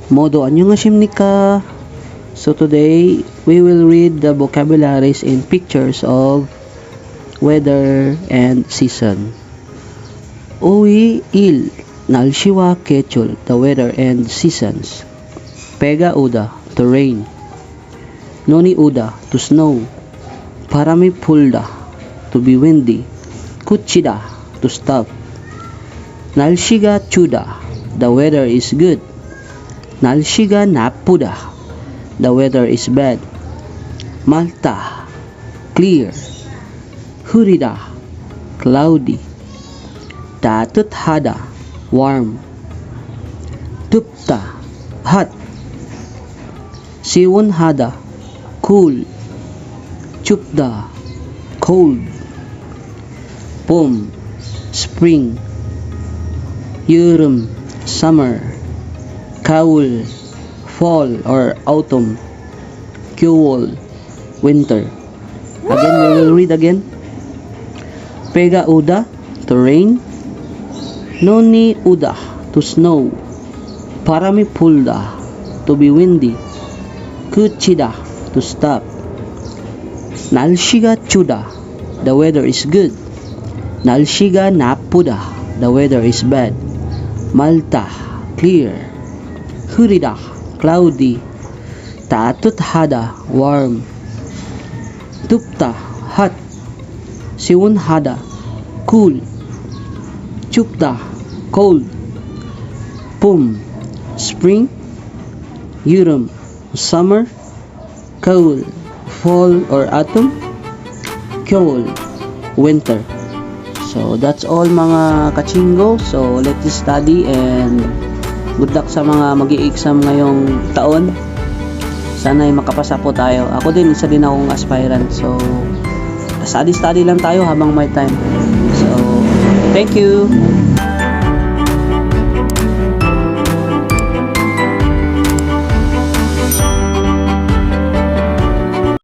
Modo annyeongha십니까? So today we will read the vocabularies and pictures of weather and season. 오이 일 날씨와 계절, the weather and seasons. Pega uda, to rain. Noni uda, to snow. Parami pulda, to be windy. Kuchida, to stop. 날씨가 추다, the weather is good. 날씨가 나쁘다, the weather is bad. 맑다, clear. 흐리다, cloudy. 따뜻하다, warm. 덥다, hot. 시원하다, cool. 춥다, cold. 봄, spring. 여름, summer. 가을, fall or autumn. 겨울, winter. Again, we will read again. Pega uda, to rain. Noni uda, to snow. Parami pulda, to be windy. Kuchida, to stop. 날씨가 추다, the weather is good. 날씨가 나쁘다, the weather is bad. 맑다, clear. 흐리다, cloudy. 따뜻하다, warm. 덥다, hot. 시원하다, cool. 춥다, cold. 봄, spring. 여름, summer. 가을, fall or autumn. 겨울, winter. So that's all mga kachingo. So let's study and good luck sa mga mag-i-exam ngayong taon. Sana ay makapasa po tayo. Ako din, isa din akong aspirant. So study lang tayo habang may time. So thank you.